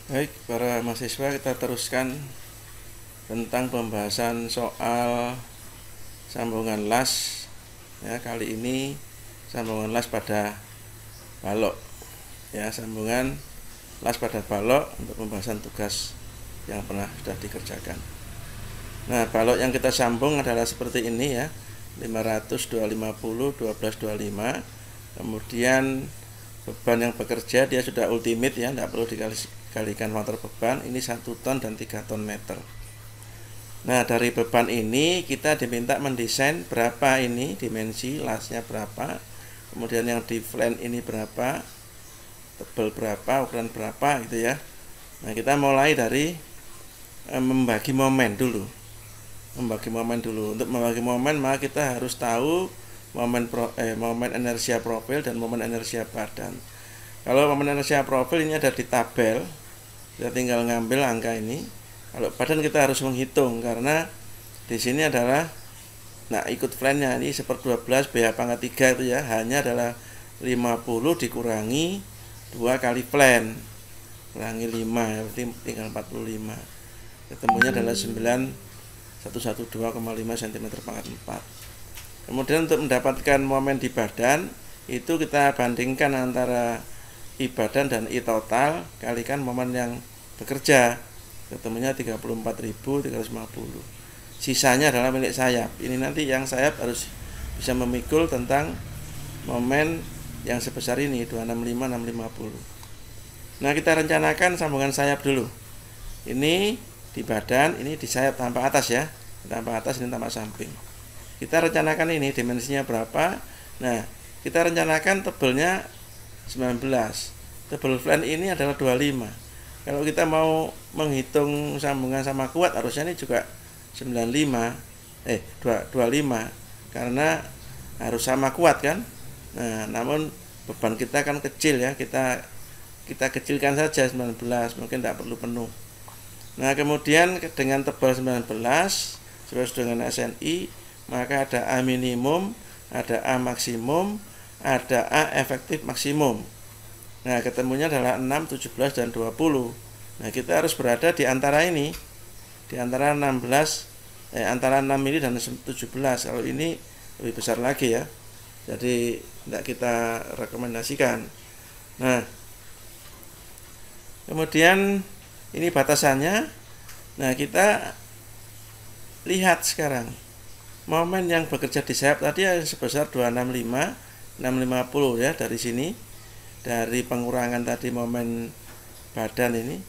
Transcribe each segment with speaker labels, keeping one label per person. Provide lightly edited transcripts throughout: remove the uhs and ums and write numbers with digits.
Speaker 1: Baik, para mahasiswa, kita teruskan tentang pembahasan soal sambungan las. Ya, kali ini sambungan las pada balok. Ya, sambungan las pada balok untuk pembahasan tugas yang pernah sudah dikerjakan. Nah, balok yang kita sambung adalah seperti ini ya. 500, 250, 12, 25. Kemudian beban yang bekerja dia sudah ultimate ya, tidak perlu dikalikan faktor beban. Ini 1 ton dan 3 ton meter. Nah, dari beban ini kita diminta mendesain berapa ini dimensi lasnya berapa, kemudian yang di flange ini berapa, tebal berapa, ukuran berapa gitu ya. Nah, kita mulai dari membagi momen dulu. Untuk membagi momen maka kita harus tahu momen inersia profil dan momen inersia badan. Kalau momen inersia profil ini ada di tabel, kita tinggal ngambil angka ini. Kalau badan kita harus menghitung karena di sini adalah ikut flange-nya ini 1/12 BH pangkat 3 itu ya, hanya adalah 50 dikurangi 2 kali flange. Kurangi 5 ya, berarti tinggal 45. Ketemunya adalah 112,5 cm pangkat 4. Kemudian untuk mendapatkan momen di badan itu kita bandingkan antara I badan dan I total kalikan momen yang bekerja, ketemunya 34.350. Sisanya adalah milik sayap. Ini nanti yang sayap harus bisa memikul tentang momen yang sebesar ini 265 650. Nah, kita rencanakan sambungan sayap dulu. Ini di badan, ini di sayap tampak atas ya. Tampak atas, ini tampak samping. Kita rencanakan ini dimensinya berapa. Nah, kita rencanakan tebalnya 19. Tebal flange ini adalah 25. Kalau kita mau menghitung sambungan sama kuat harusnya ini juga 25 karena harus sama kuat kan. Nah, namun beban kita kan kecil ya, kita kecilkan saja 19, mungkin tidak perlu penuh. Nah, kemudian dengan tebal 19 sesuai dengan SNI, maka ada A minimum, ada A maksimum, ada A efektif maksimum. Nah, ketemunya adalah 6, 17, dan 20. Nah, kita harus berada di antara ini, di antara 16, antara 6 ini dan 17. Kalau ini lebih besar lagi ya, jadi tidak kita rekomendasikan. Nah, kemudian ini batasannya. Nah, kita lihat sekarang momen yang bekerja di sayap tadi sebesar 265 650 ya, dari sini, dari pengurangan tadi momen badan ini,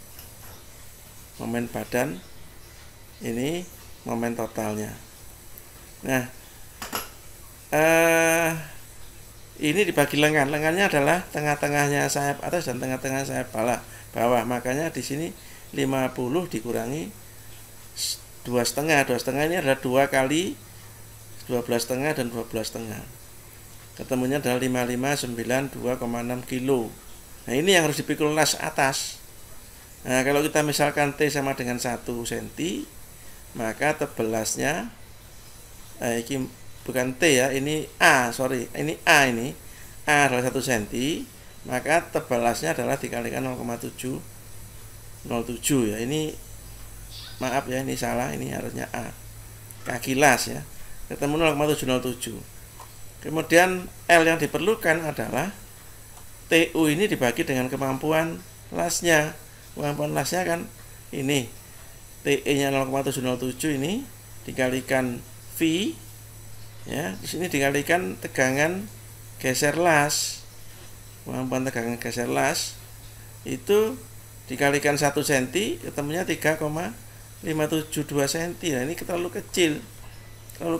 Speaker 1: momen badan ini momen totalnya. Nah, ini dibagi lengannya adalah tengah-tengahnya sayap atas dan tengah-tengah sayap bawah. Makanya di sini 50 dikurangi 2,5 ini adalah 2 kali 12,5 dan 12,5. Ketemunya adalah 5592,6 kilo. Nah, ini yang harus dipikul las atas. Nah, kalau kita misalkan T sama dengan 1 cm, maka tebal lasnya ini bukan T ya, ini A, ini A adalah 1 cm, maka tebal lasnya adalah dikalikan 0,707 ya. Ini maaf ya, ini salah, ini harusnya A. Kaki las ya. Ketemu 0,707. Kemudian L yang diperlukan adalah TU ini dibagi dengan kemampuan lasnya. Kemampuan lasnya kan ini. TE-nya 0,707 ini dikalikan V ya, di sini dikalikan tegangan geser las. Kemampuan tegangan geser las itu dikalikan 1 cm, ketemunya 3,572 cm. Nah, ini terlalu kecil kalau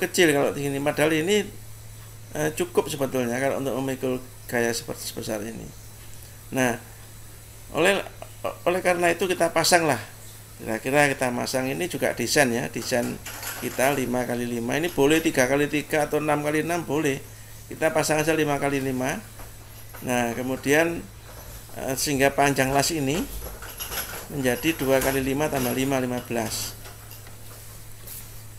Speaker 1: ini, padahal ini cukup sebetulnya kalau untuk memikul gaya seperti sebesar ini. Nah, oleh karena itu kita pasanglah, kira-kira kita pasang ini juga desain ya, desain kita 5x5, ini boleh 3x3 atau 6x6 boleh, kita pasang aja 5x5. Nah, kemudian sehingga panjang las ini menjadi 2x5 tambah 5, 15.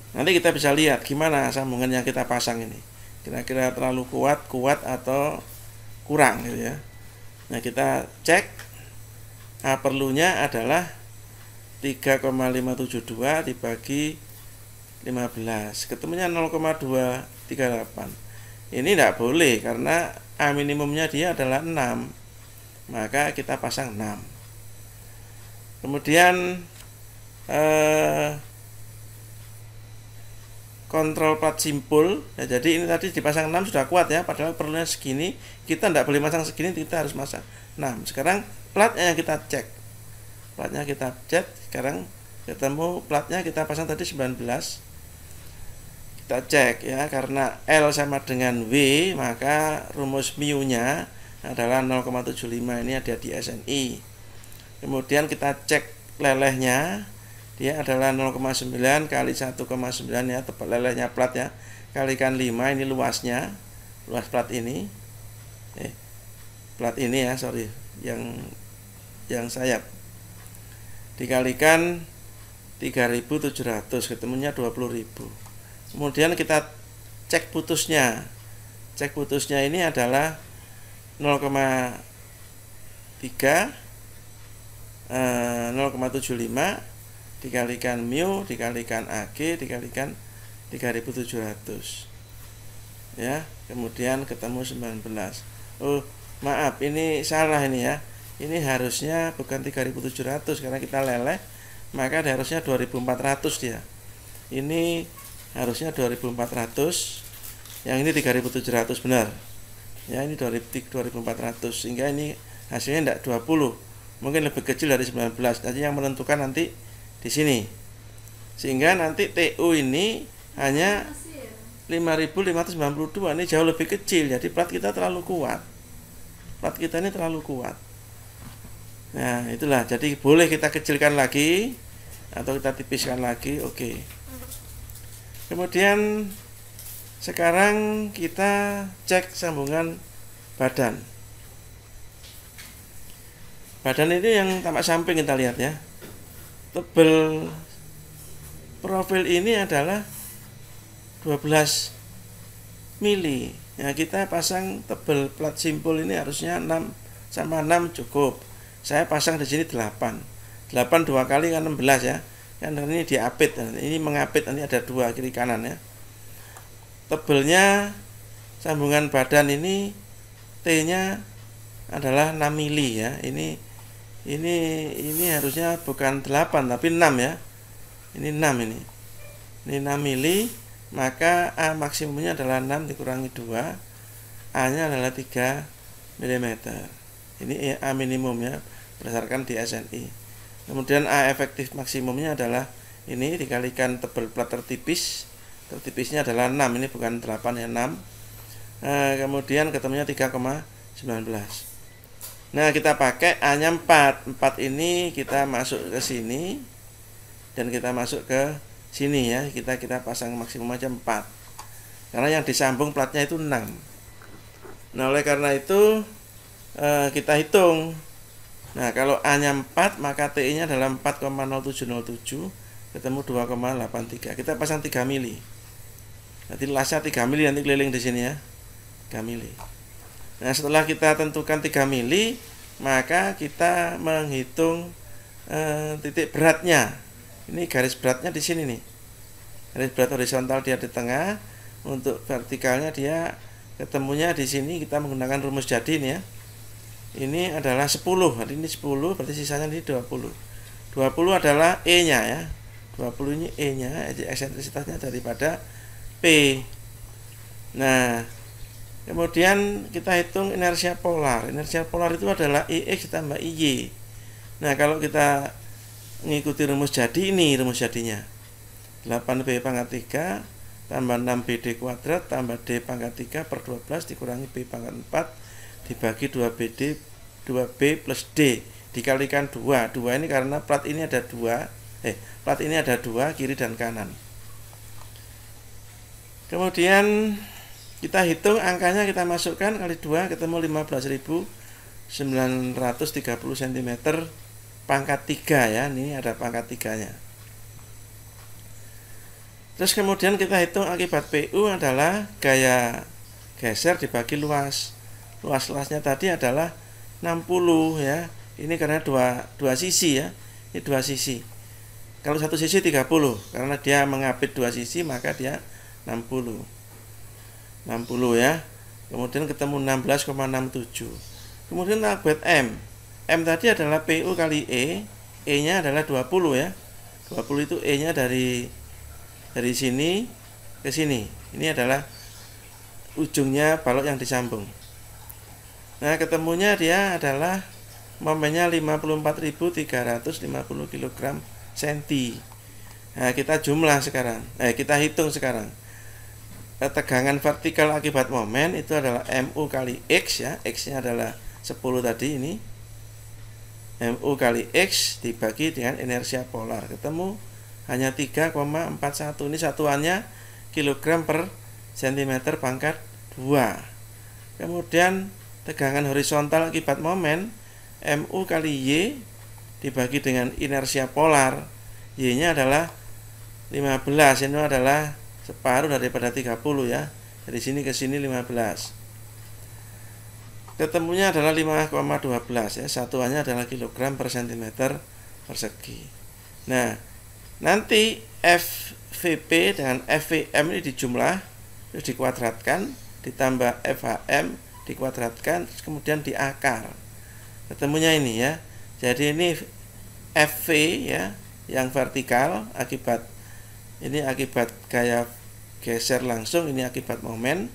Speaker 1: Nanti kita bisa lihat gimana sambungan yang kita pasang ini, kira-kira terlalu kuat atau kurang gitu ya. Nah, kita cek A perlunya adalah 3,572 dibagi 15, ketemunya 0,238. Ini tidak boleh karena A minimumnya dia adalah 6, maka kita pasang 6. Kemudian kontrol plat simpul ya, jadi ini tadi dipasang 6 sudah kuat ya, padahal perlunya segini, kita tidak boleh pasang segini, kita harus pasang 6. Sekarang platnya yang kita cek, sekarang ketemu platnya, kita pasang tadi 19, kita cek ya, karena L sama dengan W maka rumus mu nya adalah 0,75, ini ada di SNI. Kemudian kita cek lelehnya, dia adalah 0,9 kali 1,9 ya, tebal lelehnya plat ya, kalikan 5, ini luasnya, luas plat ini, plat ini ya, sorry, yang sayap, dikalikan 3.700, ketemunya 20.000. Kemudian kita cek putusnya, ini adalah 0,75 dikalikan mu dikalikan AG dikalikan 3.700 ya, kemudian ketemu 19. Oh maaf, ini salah ini ya, ini harusnya bukan 3.700 karena kita leleh, maka harusnya 2.400 dia, ini harusnya 2.400, yang ini 3.700 benar ya, ini 2.400, sehingga ini hasilnya tidak 20, mungkin lebih kecil dari 19. Jadi yang menentukan nanti di sini, sehingga nanti TU ini hanya 5.592, ini jauh lebih kecil. Jadi plat kita terlalu kuat, ini terlalu kuat. Nah itulah, jadi boleh kita kecilkan lagi atau kita tipiskan lagi. Oke. Kemudian sekarang kita cek sambungan badan. Badan ini yang tampak samping kita lihat ya, tebel profil ini adalah 12 mili. Ya, kita pasang tebel plat simpul ini harusnya 6 sama 6 cukup. Saya pasang di sini 8 2 kali kan 16 ya. Kan ini diapit, ini mengapit, ini ada 2 kiri kanan ya. Tebelnya sambungan badan ini T-nya adalah 6 mili ya. Ini harusnya bukan 8 tapi 6 ya. Ini 6 ini. Ini 6 mili, maka A maksimumnya adalah 6 dikurangi 2. A-nya adalah 3 mm. Ini A minimum ya, berdasarkan di SNI. Kemudian A efektif maksimumnya adalah ini dikalikan tebal plat tertipis. Tertipisnya adalah 6, ini bukan 8 ya, 6. Kemudian ketemunya 3,19. Nah kita pakai A-nya 4 ini kita masuk ke sini dan kita masuk ke sini ya, kita pasang maksimum aja 4 karena yang disambung platnya itu 6. Nah oleh karena itu kita hitung. Nah kalau A-nya 4 maka TI-nya adalah 4,0707, ketemu 2,83. Kita pasang 3 mili. Nanti lasnya 3 mili, nanti keliling di sini ya, 3 mili. Nah setelah kita tentukan 3 mili, maka kita menghitung titik beratnya. Ini garis beratnya di sini nih, garis berat horizontal dia di tengah. Untuk vertikalnya dia ketemunya di sini, kita menggunakan rumus jadi ini ya. Ini adalah 10, hari ini 10, berarti sisanya ini 20. 20 adalah E-nya ya, 20 ini E-nya, eksentrisitasnya daripada P. Nah kemudian kita hitung inersia polar. Inersia polar itu adalah IX ditambah IY. Nah kalau kita mengikuti rumus jadi, ini rumus jadinya 8B pangkat 3 tambah 6BD kuadrat tambah D pangkat 3 per 12 dikurangi B pangkat 4 dibagi 2B plus D dikalikan 2. 2 ini karena plat ini ada 2, plat ini ada 2 kiri dan kanan. Kemudian kita hitung angkanya, kita masukkan kali 2, ketemu 15.930 cm pangkat 3 ya. Ini ada pangkat 3-nya. Terus kemudian kita hitung akibat PU adalah gaya geser dibagi luas. Luas-luasnya tadi adalah 60 ya. Ini karena dua sisi ya. Ini dua sisi. Kalau satu sisi 30, karena dia mengapit dua sisi maka dia 60 ya. Kemudian ketemu 16,67. Kemudian buat M. M tadi adalah PU kali E nya adalah 20 ya. 20 itu E nya dari sini ke sini. Ini adalah ujungnya balok yang disambung. Nah, ketemunya dia adalah momennya 54.350 kg senti. Nah, kita jumlah sekarang. Kita hitung sekarang. Tegangan vertikal akibat momen itu adalah MU kali X ya. X-nya adalah 10 tadi ini. MU kali X dibagi dengan inersia polar. Ketemu hanya 3,41. Ini satuannya kilogram per sentimeter pangkat 2. Kemudian tegangan horizontal akibat momen MU kali Y dibagi dengan inersia polar. Y-nya adalah 15. Ini adalah separuh daripada 30 ya. Dari sini ke sini 15. Ketemunya adalah 5,12 ya. Satuannya adalah kilogram per sentimeter persegi. Nah, nanti FVP dengan FVM ini dijumlah, terus dikuadratkan, ditambah FHM dikuadratkan, kemudian diakar. Ketemunya ini ya. Jadi ini FV ya, yang vertikal akibat gaya geser langsung, ini akibat momen.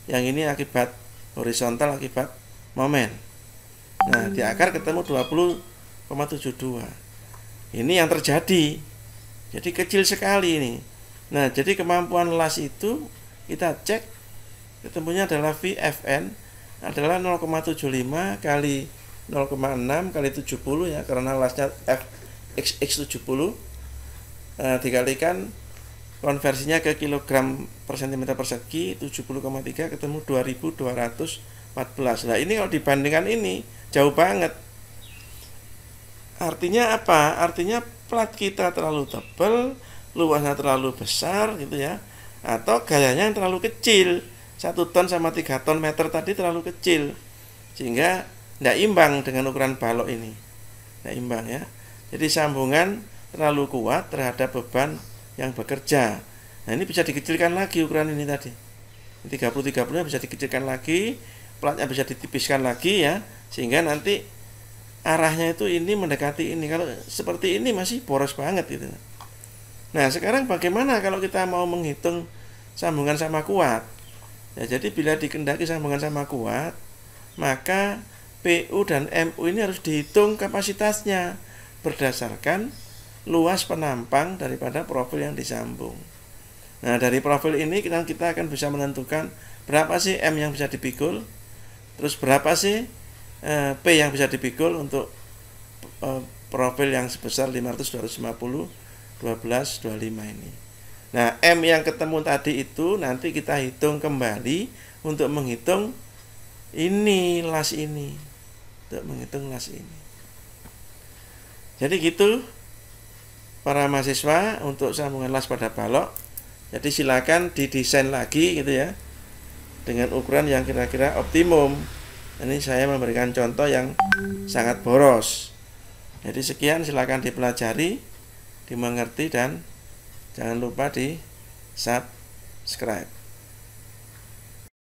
Speaker 1: Yang ini akibat horizontal akibat momen. Nah, diakar ketemu 20,72. Ini yang terjadi. Jadi kecil sekali ini. Nah, jadi kemampuan las itu kita cek, ketemunya adalah VFN adalah 0,75 kali 0,6 kali 70 ya, karena lasnya FXX 70 dikalikan konversinya ke kilogram per sentimeter persegi 70,3 ketemu 2214. Nah, ini kalau dibandingkan ini jauh banget. Artinya apa? Artinya plat kita terlalu tebal, luasnya terlalu besar gitu ya, atau gayanya yang terlalu kecil. 1 ton sama 3 ton meter tadi terlalu kecil, sehingga tidak imbang dengan ukuran balok ini. Tidak imbang ya. Jadi sambungan terlalu kuat terhadap beban yang bekerja. Nah, ini bisa dikecilkan lagi ukuran ini tadi. 30-30 bisa dikecilkan lagi, platnya bisa ditipiskan lagi ya, sehingga nanti arahnya itu ini mendekati ini. Kalau seperti ini masih boros banget gitu. Nah, sekarang bagaimana kalau kita mau menghitung sambungan sama kuat? Ya, jadi bila dikendaki sambungan sama kuat, maka PU dan MU ini harus dihitung kapasitasnya berdasarkan luas penampang daripada profil yang disambung. Nah, dari profil ini kita akan bisa menentukan berapa sih M yang bisa dipikul, terus berapa sih P yang bisa dipikul untuk profil yang sebesar 500, 250, 12, 25 ini. Nah, M yang ketemu tadi itu nanti kita hitung kembali untuk menghitung ini, las ini. Untuk menghitung las ini. Jadi gitu para mahasiswa untuk sambungan las pada balok. Jadi silakan didesain lagi gitu ya, dengan ukuran yang kira-kira optimum. Ini saya memberikan contoh yang sangat boros. Jadi sekian, silakan dipelajari, dimengerti, dan jangan lupa di subscribe.